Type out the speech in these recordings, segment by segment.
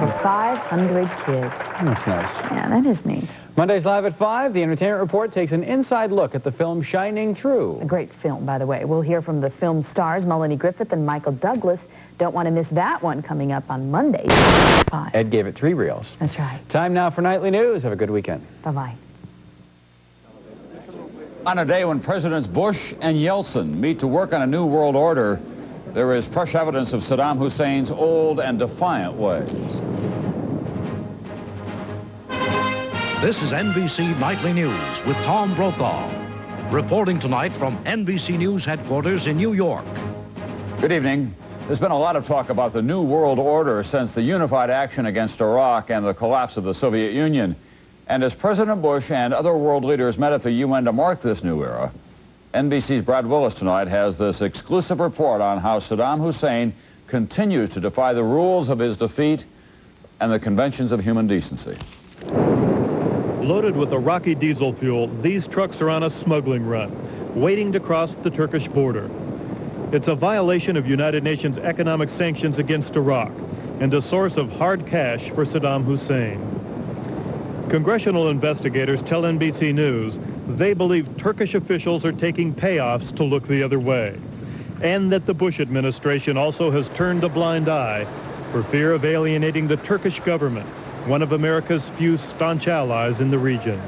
over 500 kids. That's nice. Yeah, that is neat. Mondays Live at 5, the Entertainment Report takes an inside look at the film Shining Through. A great film, by the way. We'll hear from the film stars Melanie Griffith and Michael Douglas. Don't want to miss that one coming up on Mondays at 5. Ed gave it 3 reels. That's right. Time now for Nightly News. Have a good weekend. Bye-bye. On a day when Presidents Bush and Yeltsin meet to work on a new world order, there is fresh evidence of Saddam Hussein's old and defiant ways. This is NBC Nightly News with Tom Brokaw, reporting tonight from NBC News headquarters in New York. Good evening. There's been a lot of talk about the new world order since the unified action against Iraq and the collapse of the Soviet Union. And as President Bush and other world leaders met at the UN to mark this new era, NBC's Brad Willis tonight has this exclusive report on how Saddam Hussein continues to defy the rules of his defeat and the conventions of human decency. Loaded with Iraqi diesel fuel, these trucks are on a smuggling run, waiting to cross the Turkish border. It's a violation of United Nations economic sanctions against Iraq and a source of hard cash for Saddam Hussein. Congressional investigators tell NBC News they believe Turkish officials are taking payoffs to look the other way, and that the Bush administration also has turned a blind eye for fear of alienating the Turkish government, one of America's few staunch allies in the region.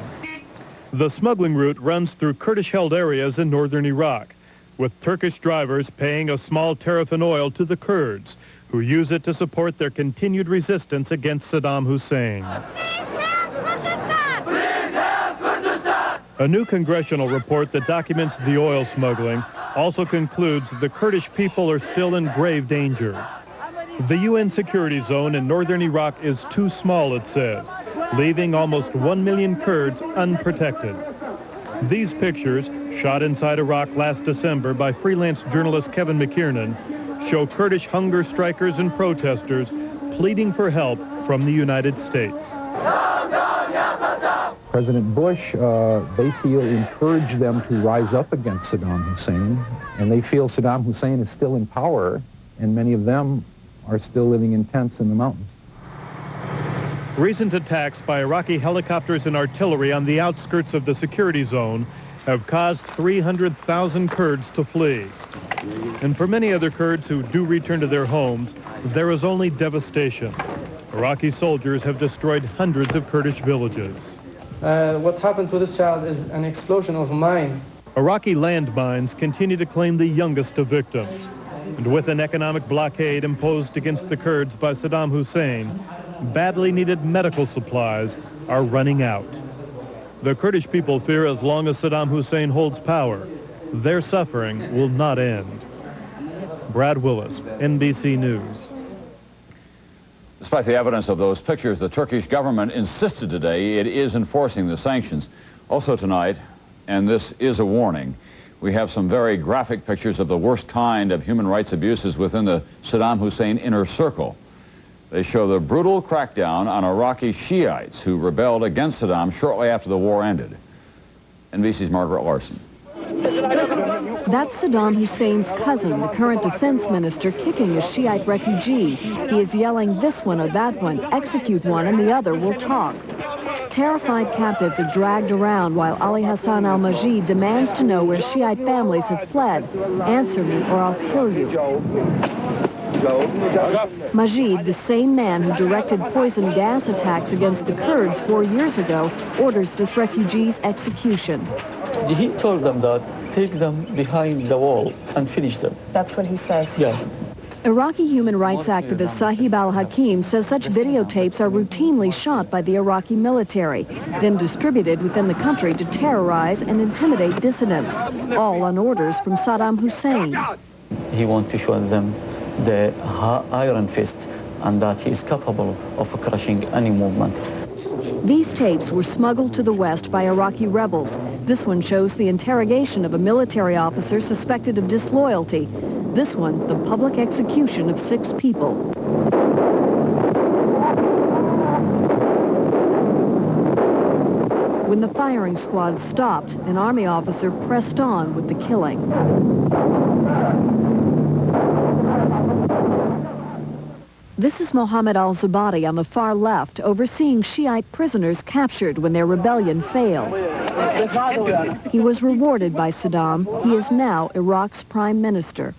The smuggling route runs through Kurdish-held areas in northern Iraq, with Turkish drivers paying a small tariff in oil to the Kurds, who use it to support their continued resistance against Saddam Hussein. A new congressional report that documents the oil smuggling also concludes the Kurdish people are still in grave danger. The UN security zone in northern Iraq is too small, it says, leaving almost 1 million Kurds unprotected. These pictures, shot inside Iraq last December by freelance journalist Kevin McKiernan, show Kurdish hunger strikers and protesters pleading for help from the United States. President Bush, they feel, encouraged them to rise up against Saddam Hussein, and they feel Saddam Hussein is still in power, and many of them are still living in tents in the mountains. Recent attacks by Iraqi helicopters and artillery on the outskirts of the security zone have caused 300,000 Kurds to flee. And for many other Kurds who do return to their homes, there is only devastation. Iraqi soldiers have destroyed hundreds of Kurdish villages. What happened to this child is an explosion of mine. Iraqi landmines continue to claim the youngest of victims. And with an economic blockade imposed against the Kurds by Saddam Hussein, badly needed medical supplies are running out. The Kurdish people fear as long as Saddam Hussein holds power, their suffering will not end. Brad Willis, NBC News. Despite the evidence of those pictures, the Turkish government insisted today it is enforcing the sanctions. Also tonight, and this is a warning, we have some very graphic pictures of the worst kind of human rights abuses within the Saddam Hussein inner circle. They show the brutal crackdown on Iraqi Shiites who rebelled against Saddam shortly after the war ended. NBC's Margaret Larson. That's Saddam Hussein's cousin, the current defense minister, kicking a Shiite refugee. He is yelling, this one or that one, execute one and the other will talk. Terrified captives are dragged around while Ali Hassan al-Majid demands to know where Shiite families have fled. Answer me or I'll kill you. Majid, the same man who directed poison gas attacks against the Kurds 4 years ago, orders this refugee's execution. He told them that take them behind the wall and finish them. That's what he says? Yes. Iraqi human rights activist Sahib al-Hakim says such videotapes are routinely shot by the Iraqi military, then distributed within the country to terrorize and intimidate dissidents, all on orders from Saddam Hussein. He wants to show them the iron fist and that he is capable of crushing any movement. These tapes were smuggled to the West by Iraqi rebels. This one shows the interrogation of a military officer suspected of disloyalty. This one, the public execution of 6 people. When the firing squad stopped, an army officer pressed on with the killing. This is Mohammed al-Zabadi on the far left, overseeing Shiite prisoners captured when their rebellion failed. He was rewarded by Saddam. He is now Iraq's prime minister.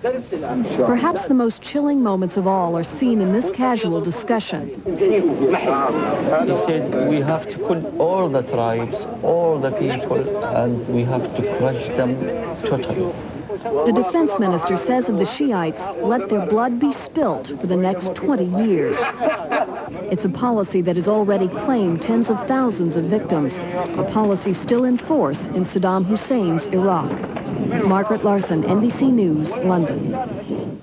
Perhaps the most chilling moments of all are seen in this casual discussion. He said, we have to kill all the tribes, all the people, and we have to crush them totally. The defense minister says of the Shiites, let their blood be spilt for the next 20 years. It's a policy that has already claimed tens of thousands of victims, a policy still in force in Saddam Hussein's Iraq. Margaret Larson, NBC News, London.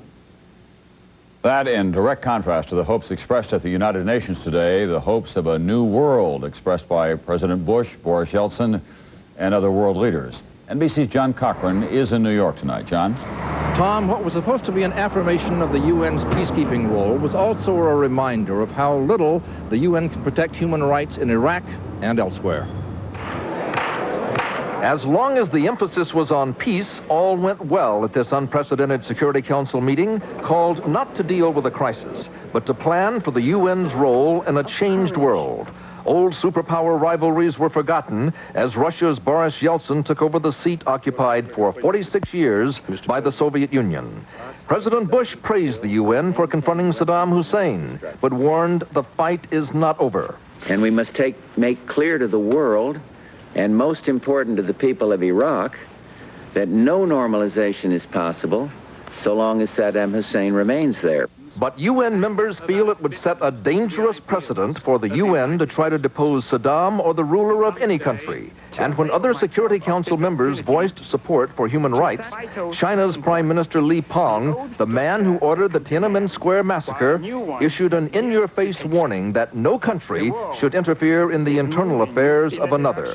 That in direct contrast to the hopes expressed at the United Nations today, the hopes of a new world expressed by President Bush, Boris Yeltsin, and other world leaders. NBC's John Cochran is in New York tonight. John? Tom, what was supposed to be an affirmation of the UN's peacekeeping role was also a reminder of how little the UN can protect human rights in Iraq and elsewhere. As long as the emphasis was on peace, all went well at this unprecedented Security Council meeting called not to deal with a crisis, but to plan for the UN's role in a changed world. Old superpower rivalries were forgotten as Russia's Boris Yeltsin took over the seat occupied for 46 years by the Soviet Union. President Bush praised the UN for confronting Saddam Hussein, but warned the fight is not over. And we must make clear to the world, and most important to the people of Iraq, that no normalization is possible so long as Saddam Hussein remains there. But UN members feel it would set a dangerous precedent for the UN to try to depose Saddam or the ruler of any country. And when other Security Council members voiced support for human rights, China's Prime Minister Li Peng, the man who ordered the Tiananmen Square massacre, issued an in-your-face warning that no country should interfere in the internal affairs of another.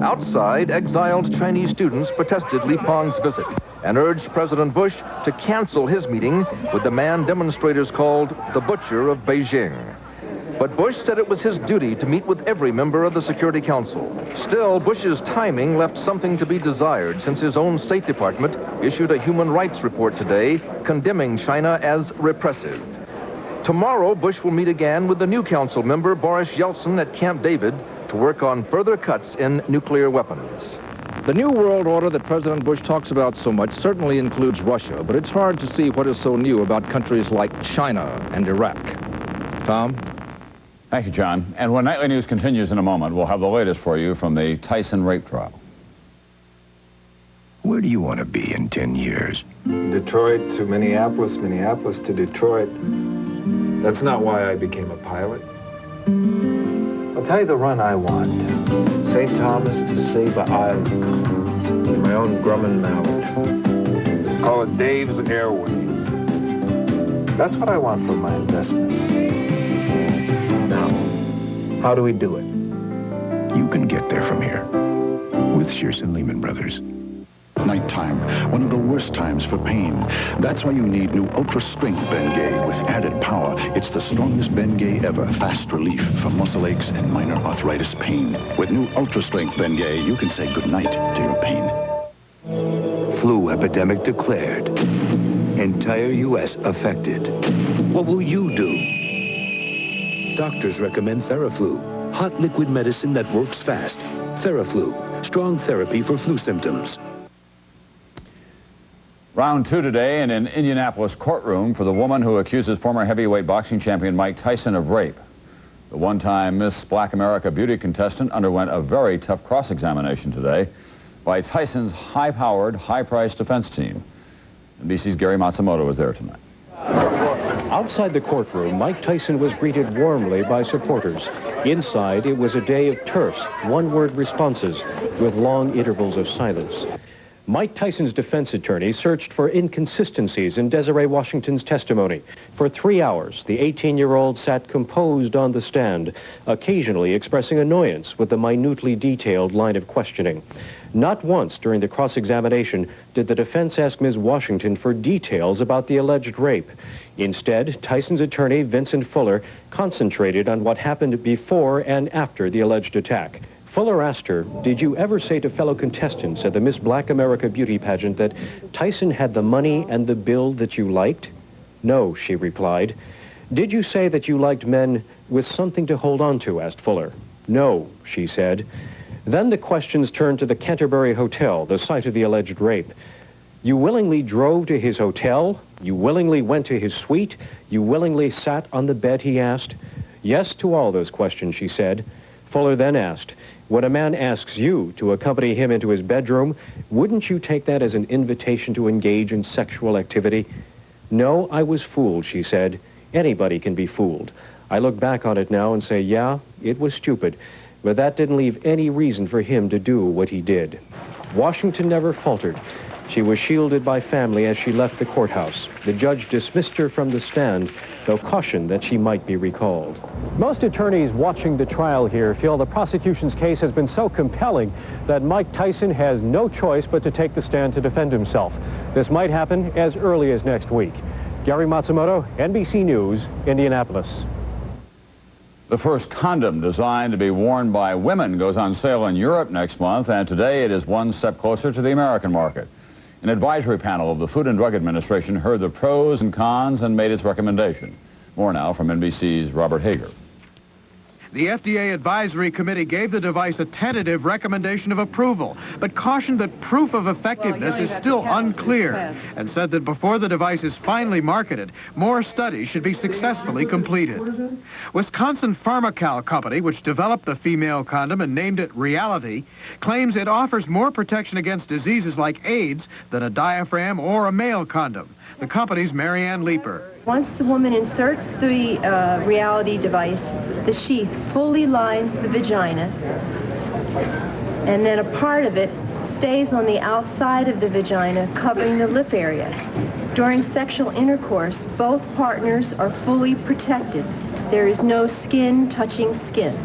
Outside, exiled Chinese students protested Li Peng's visit and urged President Bush to cancel his meeting with the man demonstrators called the Butcher of Beijing. But Bush said it was his duty to meet with every member of the Security Council. Still, Bush's timing left something to be desired since his own State Department issued a human rights report today condemning China as repressive. Tomorrow, Bush will meet again with the new council member, Boris Yeltsin, at Camp David to work on further cuts in nuclear weapons. The new world order that President Bush talks about so much certainly includes Russia, but it's hard to see what is so new about countries like China and Iraq. Tom? Thank you, John. And when Nightly News continues in a moment, we'll have the latest for you from the Tyson rape trial. Where do you want to be in 10 years? Detroit to Minneapolis, Minneapolis to Detroit. That's not why I became a pilot. I'll tell you the run I want. St. Thomas to Saba Island. In my own Grumman Mallard. Call it Dave's Airways. That's what I want for my investments. Now, how do we do it? You can get there from here. With Shearson Lehman Brothers. Nighttime, one of the worst times for pain. That's why you need new ultra-strength BenGay with added power. It's the strongest BenGay ever. Fast relief from muscle aches and minor arthritis pain. With new ultra-strength BenGay, you can say goodnight to your pain. Flu epidemic declared. Entire U.S. affected. What will you do? Doctors recommend TheraFlu. Hot liquid medicine that works fast. TheraFlu. Strong therapy for flu symptoms. Round 2 today in an Indianapolis courtroom for the woman who accuses former heavyweight boxing champion Mike Tyson of rape. The one-time Miss Black America beauty contestant underwent a very tough cross-examination today by Tyson's high-powered, high-priced defense team. NBC's Gary Matsumoto was there tonight. Outside the courtroom, Mike Tyson was greeted warmly by supporters. Inside, it was a day of terse, one-word responses with long intervals of silence. Mike Tyson's defense attorney searched for inconsistencies in Desiree Washington's testimony. For 3 hours, the 18-year-old sat composed on the stand, occasionally expressing annoyance with the minutely detailed line of questioning. Not once during the cross-examination did the defense ask Ms. Washington for details about the alleged rape. Instead, Tyson's attorney, Vincent Fuller, concentrated on what happened before and after the alleged attack. Fuller asked her, did you ever say to fellow contestants at the Miss Black America beauty pageant that Tyson had the money and the build that you liked? "No," she replied. "Did you say that you liked men with something to hold on to?" asked Fuller. "No," she said. Then the questions turned to the Canterbury Hotel, the site of the alleged rape. "You willingly drove to his hotel? You willingly went to his suite? You willingly sat on the bed?" he asked. "Yes to all those questions," she said. Fuller then asked, "When a man asks you to accompany him into his bedroom, wouldn't you take that as an invitation to engage in sexual activity?" "No, I was fooled," she said. "Anybody can be fooled. I look back on it now and say, yeah, it was stupid, but that didn't leave any reason for him to do what he did." Washington never faltered. She was shielded by family as she left the courthouse. The judge dismissed her from the stand, though cautioned that she might be recalled. Most attorneys watching the trial here feel the prosecution's case has been so compelling that Mike Tyson has no choice but to take the stand to defend himself. This might happen as early as next week. Gary Matsumoto, NBC News, Indianapolis. The first condom designed to be worn by women goes on sale in Europe next month, and today it is one step closer to the American market. An advisory panel of the Food and Drug Administration heard the pros and cons and made its recommendation. More now from NBC's Robert Hager. The FDA Advisory Committee gave the device a tentative recommendation of approval, but cautioned that proof of effectiveness is still unclear, and said that before the device is finally marketed, more studies should be successfully completed. Wisconsin Pharmacal Company, which developed the female condom and named it Reality, claims it offers more protection against diseases like AIDS than a diaphragm or a male condom. The company's Marianne Leeper. Once the woman inserts the Reality device, the sheath fully lines the vagina, and then a part of it stays on the outside of the vagina, covering the lip area. During sexual intercourse, both partners are fully protected. There is no skin touching skin.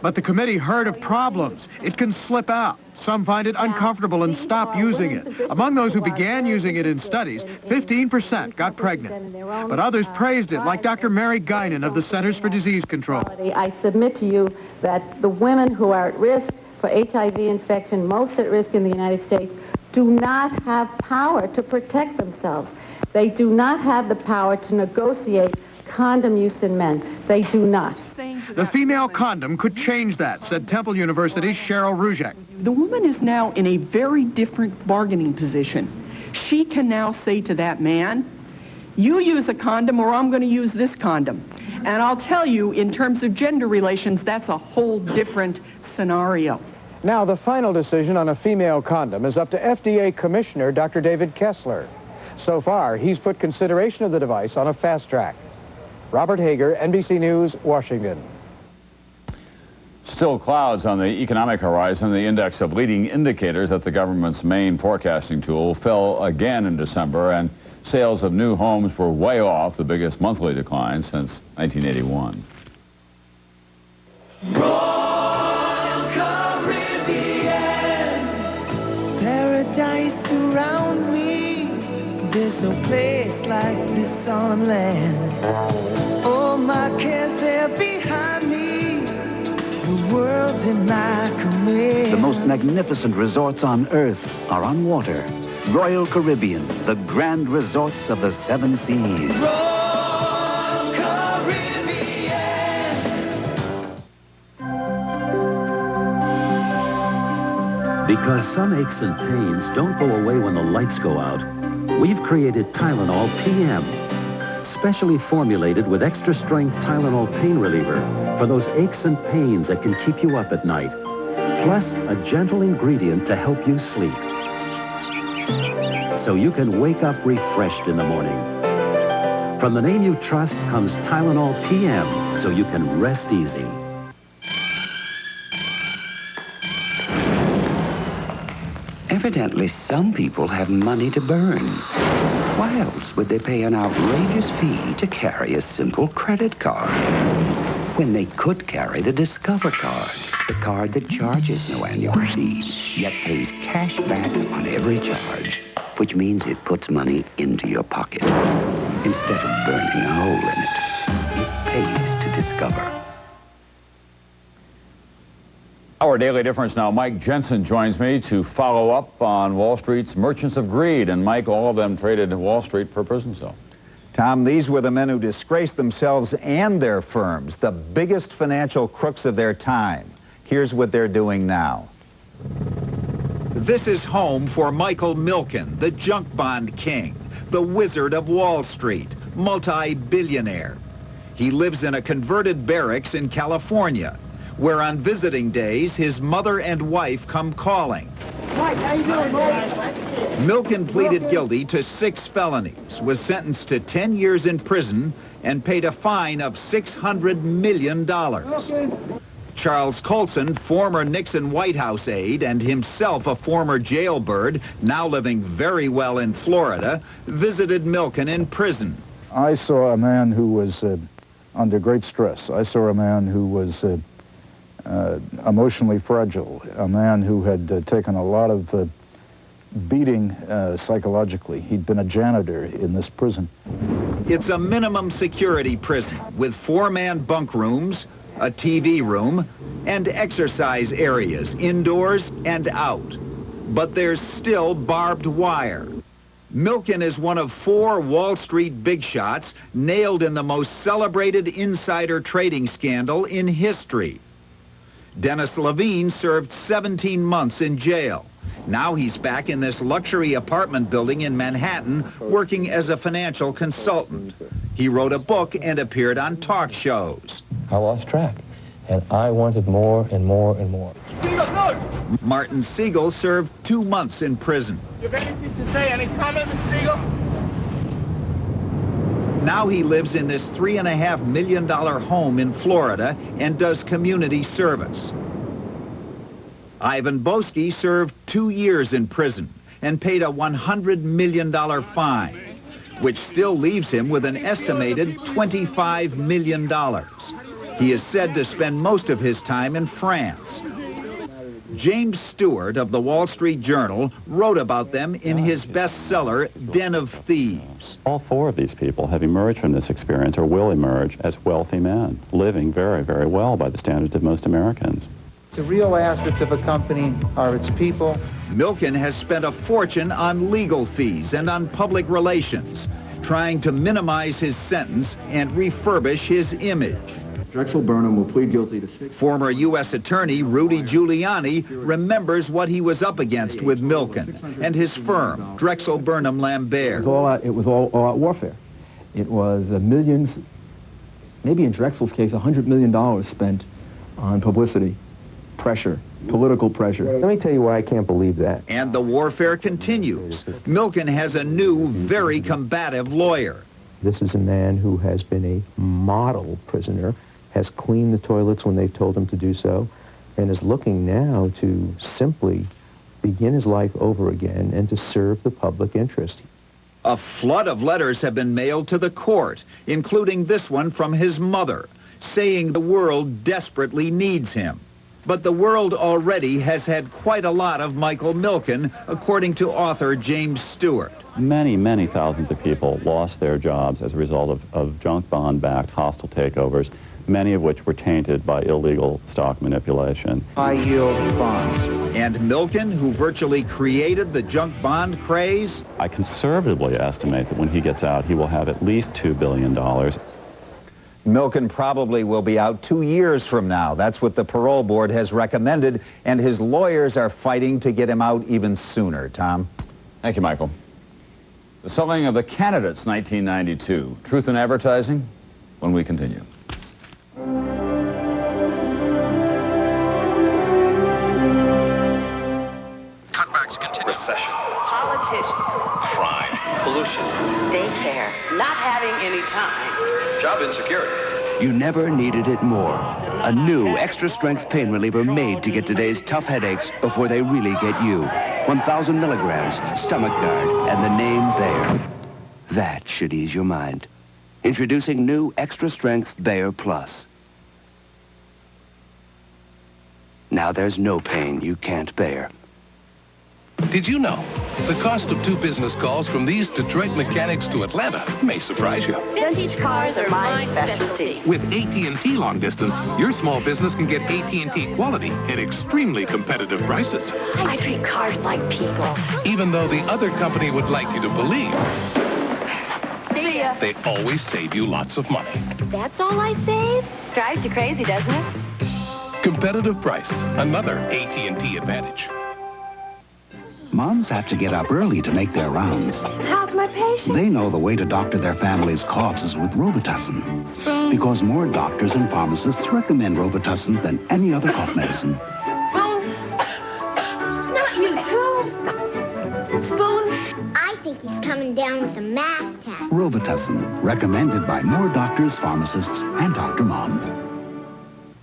But the committee heard of problems. It can slip out. Some find it uncomfortable and stop using it. Among those who began using it in studies, 15% got pregnant. But others praised it, like Dr. Mary Guinan of the Centers for Disease Control. I submit to you that the women who are at risk for HIV infection, most at risk in the United States, do not have power to protect themselves. They do not have the power to negotiate condom use in men. They do not. The female condom could change that, said Temple University's Cheryl Ruzek. The woman is now in a very different bargaining position. She can now say to that man, you use a condom or I'm going to use this condom. And I'll tell you, in terms of gender relations, that's a whole different scenario. Now, the final decision on a female condom is up to FDA Commissioner Dr. David Kessler. So far, he's put consideration of the device on a fast track. Robert Hager, NBC News, Washington. Still clouds on the economic horizon. The index of leading indicators at the government's main forecasting tool fell again in December, and sales of new homes were way off the biggest monthly decline since 1981. Royal Caribbean, paradise surrounds me. There's no place like this on land. All my cares, they're behind me. The world's in my command. The most magnificent resorts on earth are on water. Royal Caribbean, the grand resorts of the seven seas. Royal Caribbean. Because some aches and pains don't go away when the lights go out, we've created Tylenol PM. Specially formulated with extra strength Tylenol pain reliever for those aches and pains that can keep you up at night. Plus a gentle ingredient to help you sleep. So you can wake up refreshed in the morning. From the name you trust comes Tylenol PM, so you can rest easy. Evidently, some people have money to burn. Why else would they pay an outrageous fee to carry a simple credit card when they could carry the Discover card, the card that charges no annual fee, yet pays cash back on every charge, which means it puts money into your pocket instead of burning a hole in it. It pays to Discover. Our Daily Difference now. Mike Jensen joins me to follow up on Wall Street's merchants of greed. And Mike, all of them traded Wall Street for a prison cell. Tom, these were the men who disgraced themselves and their firms, the biggest financial crooks of their time. Here's what they're doing now. This is home for Michael Milken, the junk bond king, the wizard of Wall Street, multi-billionaire. He lives in a converted barracks in California, where on visiting days, his mother and wife come calling. Mike, how you doing, Mike? Milken pleaded guilty to 6 felonies, was sentenced to 10 years in prison, and paid a fine of $600 million. Charles Colson, former Nixon White House aide and himself a former jailbird, now living very well in Florida, visited Milken in prison. I saw a man who was under great stress. I saw a man who was emotionally fragile, a man who had taken a lot of beating psychologically. He'd been a janitor in this prison. It's a minimum security prison with 4-man bunk rooms, a TV room, and exercise areas, indoors and out. But there's still barbed wire. Milken is one of 4 Wall Street big shots nailed in the most celebrated insider trading scandal in history. Dennis Levine served 17 months in jail. Now he's back in this luxury apartment building in Manhattan working as a financial consultant. He wrote a book and appeared on talk shows. I lost track, and I wanted more and more and more. Martin Siegel served 2 months in prison. You have anything to say? Any comment, Mr. Siegel? Now he lives in this $3.5 million home in Florida and does community service. Ivan Boesky served 2 years in prison and paid a $100 million fine, which still leaves him with an estimated $25 million. He is said to spend most of his time in France. James Stewart of the Wall Street Journal wrote about them in his bestseller, Den of Thieves. All 4 of these people have emerged from this experience or will emerge as wealthy men, living very, very well by the standards of most Americans. The real assets of a company are its people. Milken has spent a fortune on legal fees and on public relations, trying to minimize his sentence and refurbish his image. Drexel Burnham will plead guilty to 6... Former U.S. Attorney Rudy Giuliani remembers what he was up against with Milken and his firm, Drexel Burnham Lambert. It was all out warfare. It was millions, maybe in Drexel's case, $100 million spent on publicity, pressure, political pressure. Let me tell you why I can't believe that. And the warfare continues. Milken has a new, very combative lawyer. This is a man who has been a model prisoner, has cleaned the toilets when they've told him to do so, and is looking now to simply begin his life over again and to serve the public interest. A flood of letters have been mailed to the court, including this one from his mother, saying the world desperately needs him. But the world already has had quite a lot of Michael Milken, according to author James Stewart. Many, many thousands of people lost their jobs as a result of junk bond-backed hostile takeovers, many of which were tainted by illegal stock manipulation. High-yield bonds. And Milken, who virtually created the junk bond craze? I conservatively estimate that when he gets out, he will have at least $2 billion. Milken probably will be out 2 years from now. That's what the parole board has recommended, and his lawyers are fighting to get him out even sooner. Tom? Thank you, Michael. The selling of the candidates, 1992. Truth in advertising, when we continue. Cutbacks continue. Recession. Politicians. Crime. Pollution. Daycare. Not having any time. Job insecurity. You never needed it more. A new extra-strength pain reliever made to get today's tough headaches before they really get you. 1,000 milligrams, stomach guard, and the name Bayer. That should ease your mind. Introducing new extra-strength Bayer Plus. Now there's no pain you can't bear. Did you know the cost of 2 business calls from these Detroit mechanics to Atlanta may surprise you? Vintage cars are my specialty. With AT&T Long Distance, your small business can get AT&T quality at extremely competitive prices. I treat cars like people. Even though the other company would like you to believe See ya. they always save you lots of money. That's all I save? Drives you crazy, doesn't it? Competitive price, another AT&T advantage. Moms have to get up early to make their rounds. How's my patient? They know the way to doctor their family's coughs is with Robitussin. Because more doctors and pharmacists recommend Robitussin than any other cough medicine. Spoon. Not you, too. Spoon. I think he's coming down with a math test. Robitussin, recommended by more doctors, pharmacists, and Dr. Mom.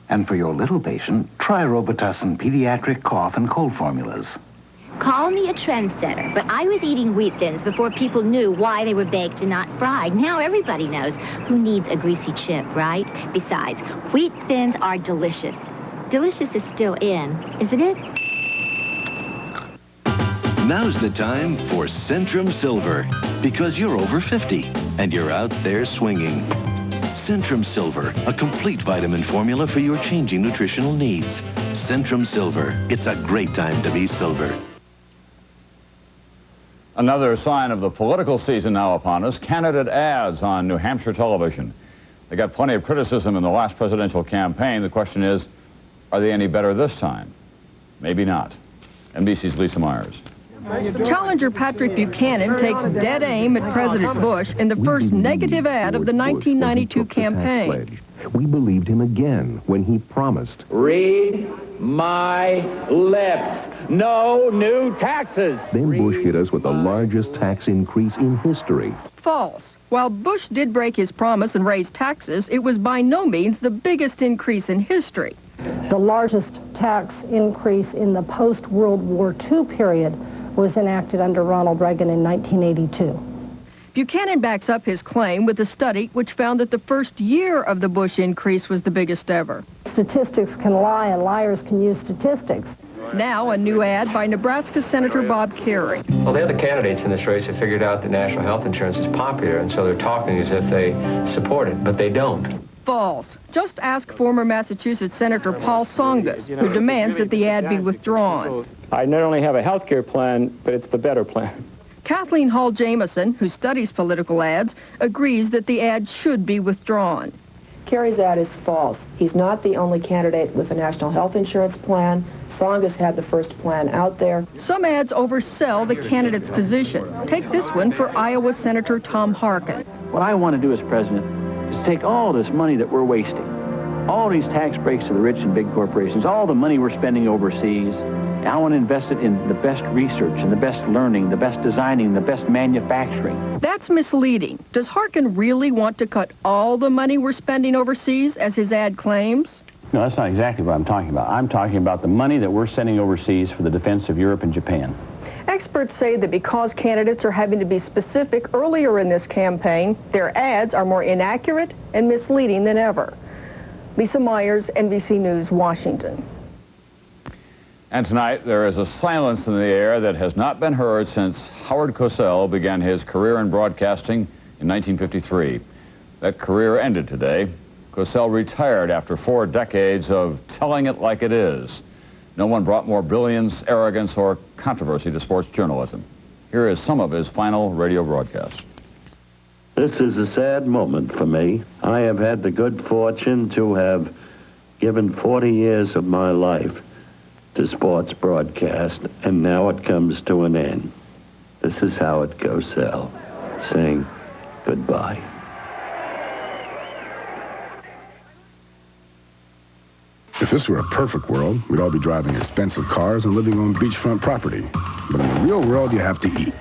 And for your little patient, try Robitussin pediatric cough and cold formulas. Call me a trendsetter, but I was eating wheat thins before people knew why they were baked and not fried. Now everybody knows who needs a greasy chip, right? Besides, wheat thins are delicious. Delicious is still in, isn't it? Now's the time for Centrum Silver, because you're over 50 and you're out there swinging. Centrum Silver, a complete vitamin formula for your changing nutritional needs. Centrum Silver, it's a great time to be silver. Another sign of the political season now upon us, candidate ads on New Hampshire television. They got plenty of criticism in the last presidential campaign. The question is, are they any better this time? Maybe not. NBC's Lisa Myers. Challenger Patrick Buchanan takes dead aim at President Bush in the first negative ad of the 1992 campaign. We believed him again when he promised. Read my lips. No new taxes. Then Bush hit us with the largest tax increase in history. False. While Bush did break his promise and raise taxes, it was by no means the biggest increase in history. The largest tax increase in the post-World War II period was enacted under Ronald Reagan in 1982. Buchanan backs up his claim with a study which found that the first year of the Bush increase was the biggest ever. Statistics can lie and liars can use statistics. Now a new ad by Nebraska Senator Bob Kerrey. Well, the other candidates in this race have figured out that national health insurance is popular, and so they're talking as if they support it, but they don't. False. Just ask former Massachusetts Senator Paul Tsongas, who demands that the ad be withdrawn. I not only have a health care plan, but it's the better plan. Kathleen Hall Jamieson, who studies political ads, agrees that the ad should be withdrawn. Kerry's ad is false. He's not the only candidate with a national health insurance plan. Tsongas had the first plan out there. Some ads oversell the candidate's position. Take this one for Iowa Senator Tom Harkin. What I want to do as president is take all this money that we're wasting, all these tax breaks to the rich and big corporations, all the money we're spending overseas, I want to invest it in the best research and the best learning, the best designing, the best manufacturing. That's misleading. Does Harkin really want to cut all the money we're spending overseas, as his ad claims? No, that's not exactly what I'm talking about. I'm talking about the money that we're sending overseas for the defense of Europe and Japan. Experts say that because candidates are having to be specific earlier in this campaign, their ads are more inaccurate and misleading than ever. Lisa Myers, NBC News, Washington. And tonight, there is a silence in the air that has not been heard since Howard Cosell began his career in broadcasting in 1953. That career ended today. Cosell retired after 4 decades of telling it like it is. No one brought more brilliance, arrogance, or controversy to sports journalism. Here is some of his final radio broadcast. This is a sad moment for me. I have had the good fortune to have given 40 years of my life to sports broadcast, and now it comes to an end. This is Howard Cosell saying goodbye. If this were a perfect world, we'd all be driving expensive cars and living on beachfront property. But in the real world, you have to eat.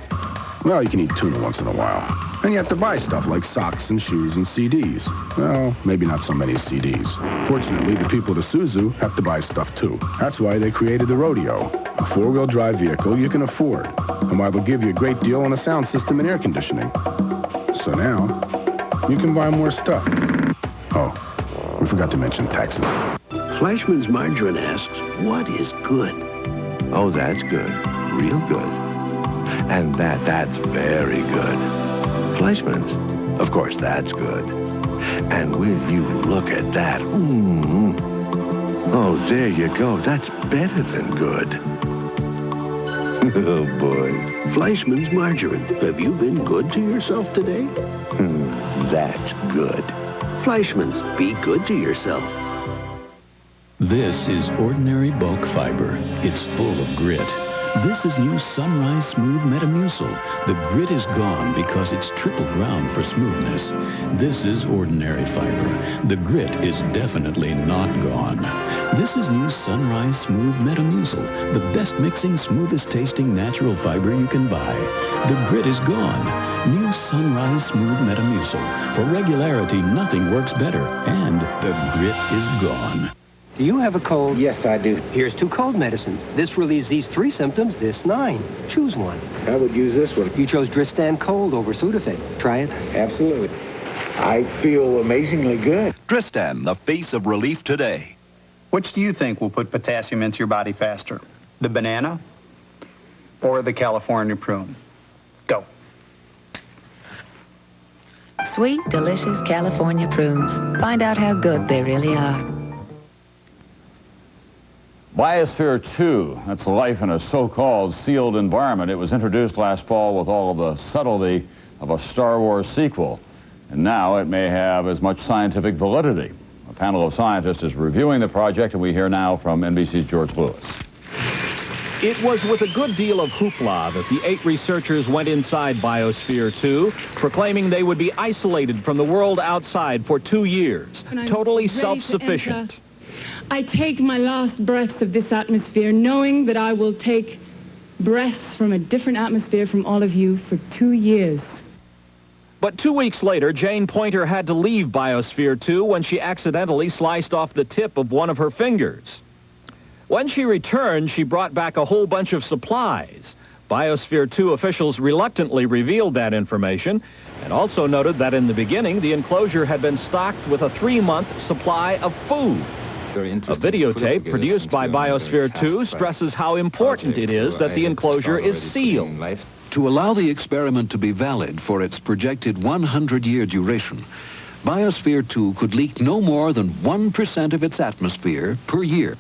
Well, you can eat tuna once in a while. And you have to buy stuff like socks and shoes and CDs. Well, maybe not so many CDs. Fortunately, the people at Isuzu have to buy stuff too. That's why they created the Rodeo, a 4-wheel drive vehicle you can afford, and why they'll give you a great deal on a sound system and air conditioning. So now, you can buy more stuff. Oh, we forgot to mention taxes. Fleischmann's Margarine asks, what is good? Oh, that's good. Real good. And that's very good. Fleischmann's. Of course, that's good. And will you look at that? Oh, there you go. That's better than good. Oh, boy. Fleischmann's margarine. Have you been good to yourself today? That's good. Fleischmann's, be good to yourself. This is ordinary bulk fiber. It's full of grit. This is new Sunrise Smooth Metamucil. The grit is gone because it's triple ground for smoothness. This is ordinary fiber. The grit is definitely not gone. This is new Sunrise Smooth Metamucil, the best mixing, smoothest tasting natural fiber you can buy. The grit is gone. New Sunrise Smooth Metamucil. For regularity, nothing works better. And the grit is gone. Do you have a cold? Yes, I do. Here's 2 cold medicines. This relieves these 3 symptoms, this 9. Choose one. I would use this one. You chose Dristan Cold over Sudafed. Try it. Absolutely. I feel amazingly good. Dristan, the face of relief today. Which do you think will put potassium into your body faster? The banana or the California prune? Go. Sweet, delicious California prunes. Find out how good they really are. Biosphere II, that's life in a so-called sealed environment. It was introduced last fall with all of the subtlety of a Star Wars sequel. And now it may have as much scientific validity. A panel of scientists is reviewing the project, and we hear now from NBC's George Lewis. It was with a good deal of hoopla that the 8 researchers went inside Biosphere II, proclaiming they would be isolated from the world outside for 2 years, totally self-sufficient. I take my last breaths of this atmosphere, knowing that I will take breaths from a different atmosphere from all of you for 2 years. But 2 weeks later, Jane Pointer had to leave Biosphere II when she accidentally sliced off the tip of one of her fingers. When she returned, she brought back a whole bunch of supplies. Biosphere II officials reluctantly revealed that information and also noted that in the beginning, the enclosure had been stocked with a 3-month supply of food. A videotape produced by Biosphere II stresses how important it is that the enclosure is sealed. To allow the experiment to be valid for its projected 100-year duration, Biosphere II could leak no more than 1% of its atmosphere per year.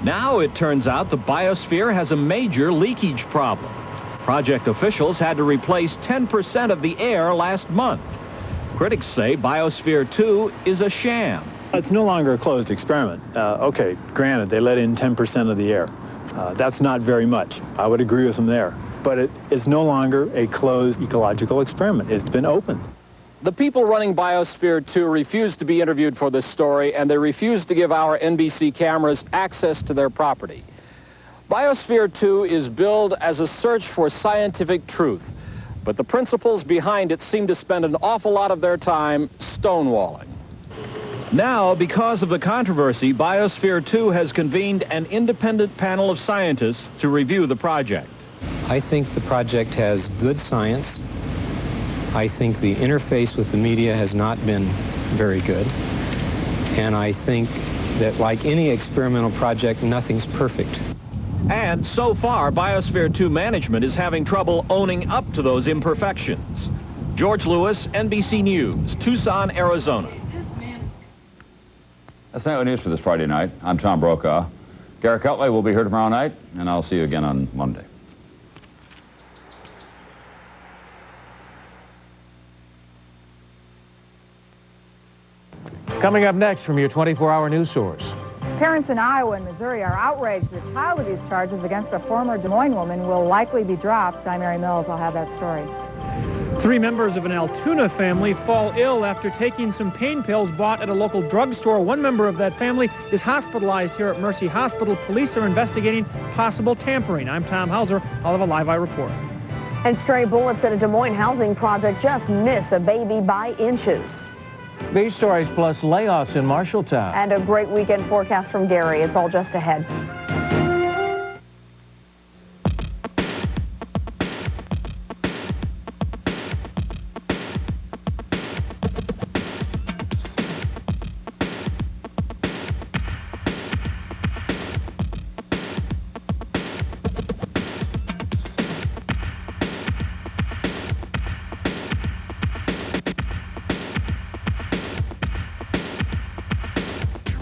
Now it turns out the biosphere has a major leakage problem. Project officials had to replace 10% of the air last month. Critics say Biosphere II is a sham. It's no longer a closed experiment. Okay, granted, they let in 10% of the air. That's not very much. I would agree with them there. But it is no longer a closed ecological experiment. It's been opened. The people running Biosphere II refused to be interviewed for this story, and they refused to give our NBC cameras access to their property. Biosphere II is billed as a search for scientific truth, but the principals behind it seem to spend an awful lot of their time stonewalling. Now, because of the controversy, Biosphere II has convened an independent panel of scientists to review the project. I think the project has good science. I think the interface with the media has not been very good. And I think that, like any experimental project, nothing's perfect. And so far, Biosphere II management is having trouble owning up to those imperfections. George Lewis, NBC News, Tucson, Arizona. That's Nightly News for this Friday night. I'm Tom Brokaw. Garrett Cutley will be here tomorrow night, and I'll see you again on Monday. Coming up next from your 24-hour news source. Parents in Iowa and Missouri are outraged that child abuse charges against a former Des Moines woman will likely be dropped. I'm Mary Mills. I'll have that story. 3 members of an Altoona family fall ill after taking some pain pills bought at a local drugstore. One member of that family is hospitalized here at Mercy Hospital. Police are investigating possible tampering. I'm Tom Hauser. I'll have a Live Eye report. And stray bullets at a Des Moines housing project just miss a baby by inches. These stories plus layoffs in Marshalltown. And a great weekend forecast from Gary. It's all just ahead.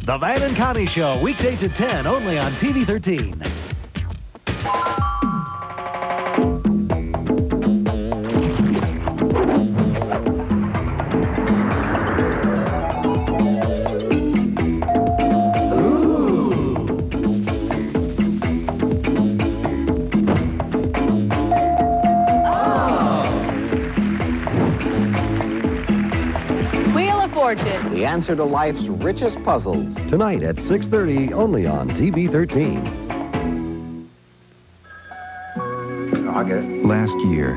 The Van and Connie Show, weekdays at 10, only on TV 13. the answer to life's richest puzzles. Tonight at 6:30, only on TV 13. Last year,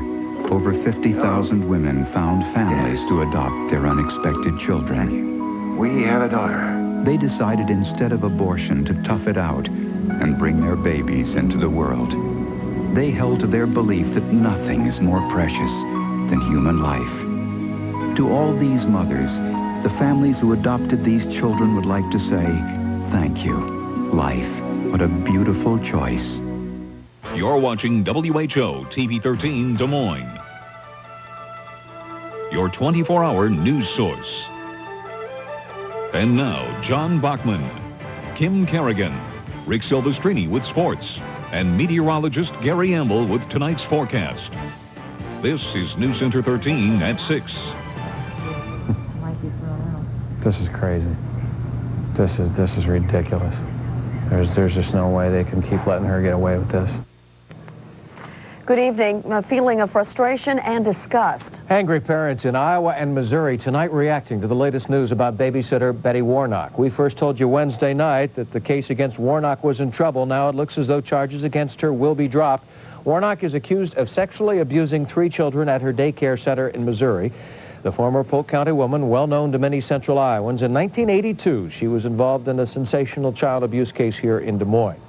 over 50,000 women found families to adopt their unexpected children. We have a daughter. They decided instead of abortion to tough it out and bring their babies into the world. They held to their belief that nothing is more precious than human life. To all these mothers, the families who adopted these children would like to say, thank you. Life, what a beautiful choice. You're watching WHO TV 13 Des Moines, your 24-hour news source. And now, John Bachman, Kim Kerrigan, Rick Silvestrini with sports, and meteorologist Gary Amble with tonight's forecast. This is News Center 13 at 6. This is crazy. This is ridiculous. There's just no way they can keep letting her get away with this. Good evening. A feeling of frustration and disgust. Angry parents in Iowa and Missouri tonight reacting to the latest news about babysitter Betty Warnock. We first told you Wednesday night that the case against Warnock was in trouble. Now it looks as though charges against her will be dropped. Warnock is accused of sexually abusing 3 children at her daycare center in Missouri. The former Polk County woman, well known to many Central Iowans, in 1982 she was involved in a sensational child abuse case here in Des Moines.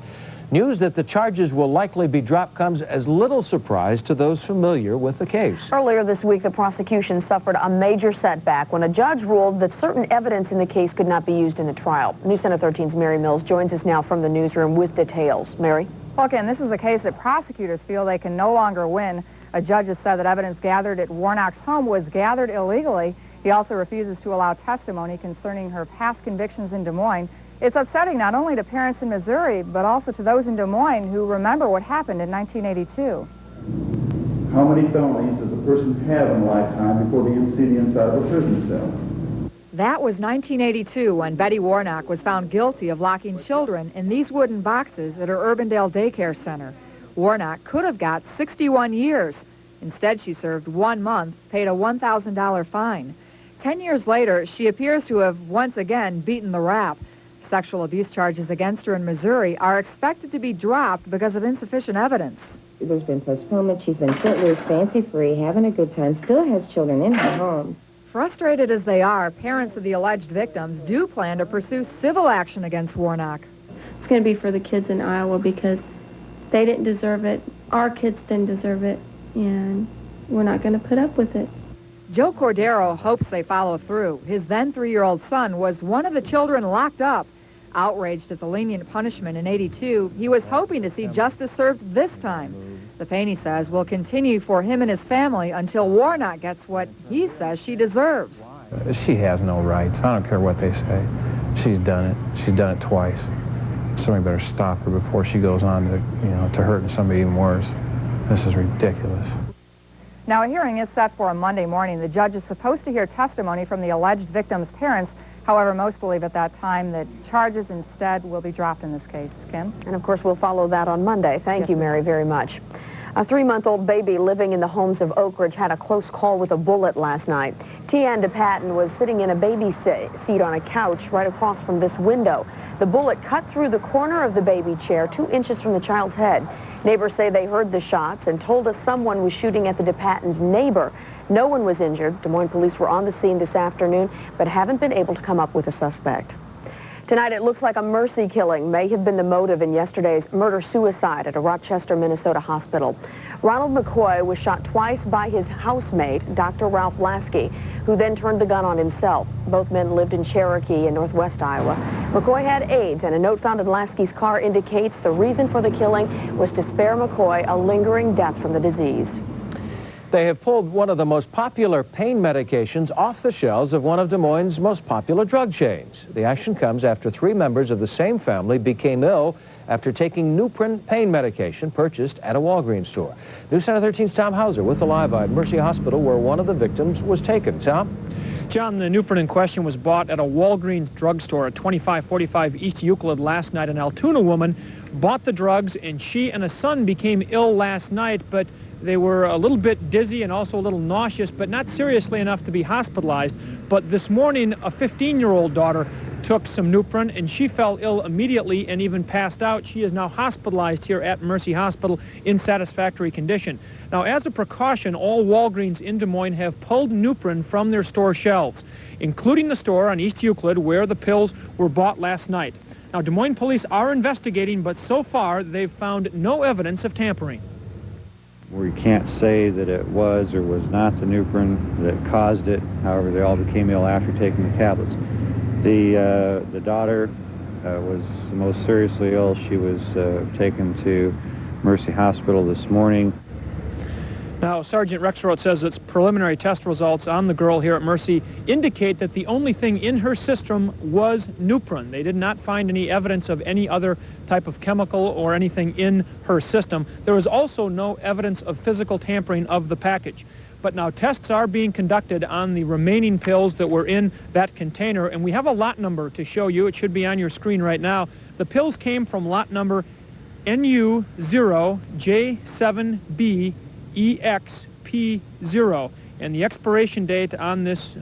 News that the charges will likely be dropped comes as little surprise to those familiar with the case. Earlier this week, the prosecution suffered a major setback when a judge ruled that certain evidence in the case could not be used in a trial. News Center 13's Mary Mills joins us now from the newsroom with details. Mary? Well, again, this is a case that prosecutors feel they can no longer win. A judge has said that evidence gathered at Warnock's home was gathered illegally. He also refuses to allow testimony concerning her past convictions in Des Moines. It's upsetting not only to parents in Missouri, but also to those in Des Moines who remember what happened in 1982. How many felonies does a person have in a lifetime before they get to see the inside of a prison cell? That was 1982 when Betty Warnock was found guilty of locking children in these wooden boxes at her Urbandale daycare center. Warnock could have got 61 years. Instead, she served 1 month, paid a $1,000 fine. 10 years later, she appears to have once again beaten the rap. Sexual abuse charges against her in Missouri are expected to be dropped because of insufficient evidence. There's been postponement. She's been footloose, fancy-free, having a good time, still has children in her home. Frustrated as they are, parents of the alleged victims do plan to pursue civil action against Warnock. It's going to be for the kids in Iowa because they didn't deserve it, our kids didn't deserve it, and we're not going to put up with it. Joe Cordero hopes they follow through. His then 3-year-old son was one of the children locked up. Outraged at the lenient punishment in '82, he was hoping to see justice served this time. The pain, he says, will continue for him and his family until Warnock gets what he says she deserves. She has no rights. I don't care what they say. She's done it. She's done it twice. Somebody better stop her before she goes on to, to hurting somebody even worse. This is ridiculous. Now, a hearing is set for a Monday morning. The judge is supposed to hear testimony from the alleged victim's parents. However, most believe at that time that charges instead will be dropped in this case. Kim? And of course, we'll follow that on Monday. Thank you, Mary, very much. A 3-month-old baby living in the homes of Oak Ridge had a close call with a bullet last night. Tian DePatten was sitting in a baby seat on a couch right across from this window. The bullet cut through the corner of the baby chair 2 inches from the child's head. Neighbors say they heard the shots and told us someone was shooting at the DePatten's neighbor. No one was injured. Des Moines police were on the scene this afternoon, but haven't been able to come up with a suspect. Tonight, it looks like a mercy killing may have been the motive in yesterday's murder-suicide at a Rochester, Minnesota hospital. Ronald McCoy was shot twice by his housemate, Dr. Ralph Lasky, who then turned the gun on himself. Both men lived in Cherokee in northwest Iowa. McCoy had AIDS, and a note found in Lasky's car indicates the reason for the killing was to spare McCoy a lingering death from the disease. They have pulled one of the most popular pain medications off the shelves of one of Des Moines' most popular drug chains. The action comes after 3 members of the same family became ill after taking Nuprin pain medication purchased at a Walgreens store. News Center 13's Tom Hauser with the live at Mercy Hospital, where one of the victims was taken. Tom? John, the Nuprin in question was bought at a Walgreens drugstore at 2545 East Euclid last night. An Altoona woman bought the drugs, and she and a son became ill last night, but they were a little bit dizzy and also a little nauseous, but not seriously enough to be hospitalized. But this morning, a 15-year-old daughter took some Nuprin, and she fell ill immediately and even passed out. She is now hospitalized here at Mercy Hospital in satisfactory condition. Now, as a precaution, all Walgreens in Des Moines have pulled Nuprin from their store shelves, including the store on East Euclid where the pills were bought last night. Now, Des Moines police are investigating, but so far they've found no evidence of tampering. We can't say that it was or was not the Nuprin that caused it. However, they all became ill after taking the tablets. The daughter was the most seriously ill. She was taken to Mercy Hospital this morning. Now, Sergeant Rexroth says its preliminary test results on the girl here at Mercy indicate that the only thing in her system was Nuprin. They did not find any evidence of any other type of chemical or anything in her system. There was also no evidence of physical tampering of the package. But now tests are being conducted on the remaining pills that were in that container, and we have a lot number to show you. It should be on your screen right now. The pills came from lot number NU0J7BEXP0, and the expiration date on this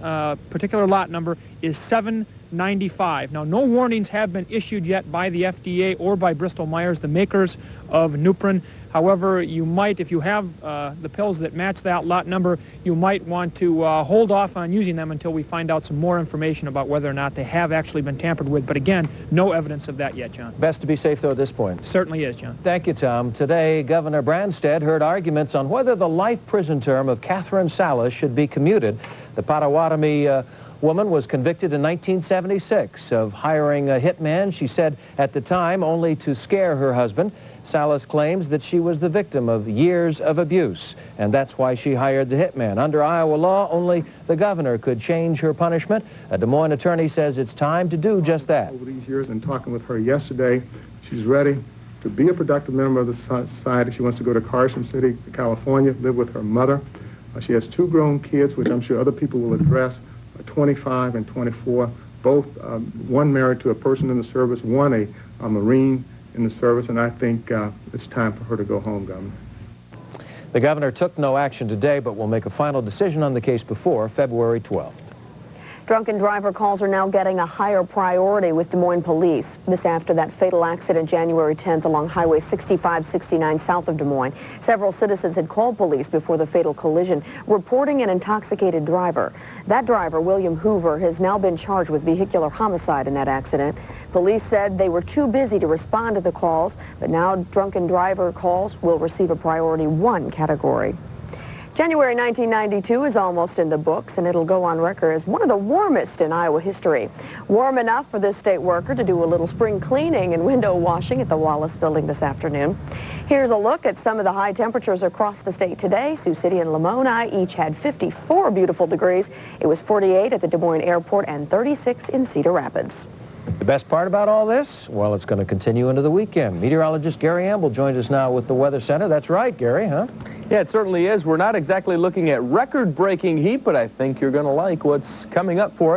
particular lot number is 7/95. Now, no warnings have been issued yet by the FDA or by Bristol-Myers, the makers of Nuprin. However, you might, if you have the pills that match that lot number, you might want to hold off on using them until we find out some more information about whether or not they have actually been tampered with. But again, no evidence of that yet, John. Best to be safe, though, at this point. Certainly is, John. Thank you, Tom. Today, Governor Branstad heard arguments on whether the life prison term of Catherine Salas should be commuted. The Potawatomi woman was convicted in 1976 of hiring a hitman, she said at the time, only to scare her husband. Salas claims that she was the victim of years of abuse, and that's why she hired the hitman. Under Iowa law, only the governor could change her punishment. A Des Moines attorney says it's time to do just that. Over these years, and talking with her yesterday, she's ready to be a productive member of the society. She wants to go to Carson City, California, live with her mother. She has 2 grown kids, which I'm sure other people will address, 25 and 24, both one married to a person in the service, one a Marine in the service, and I think it's time for her to go home, Governor. The governor took no action today, but will make a final decision on the case before February 12th. Drunken driver calls are now getting a higher priority with Des Moines police. This after that fatal accident January 10th along Highway 6569 south of Des Moines. Several citizens had called police before the fatal collision, reporting an intoxicated driver. That driver, William Hoover, has now been charged with vehicular homicide in that accident. Police said they were too busy to respond to the calls, but now drunken driver calls will receive a priority 1 category. January 1992 is almost in the books, and it'll go on record as one of the warmest in Iowa history. Warm enough for this state worker to do a little spring cleaning and window washing at the Wallace Building this afternoon. Here's a look at some of the high temperatures across the state today. Sioux City and Lamoni each had 54 beautiful degrees. It was 48 at the Des Moines Airport and 36 in Cedar Rapids. The best part about all this? Well, it's going to continue into the weekend. Meteorologist Gary Amble joins us now with the Weather Center. That's right, Gary, huh? Yeah, it certainly is. We're not exactly looking at record-breaking heat, but I think you're going to like what's coming up for us.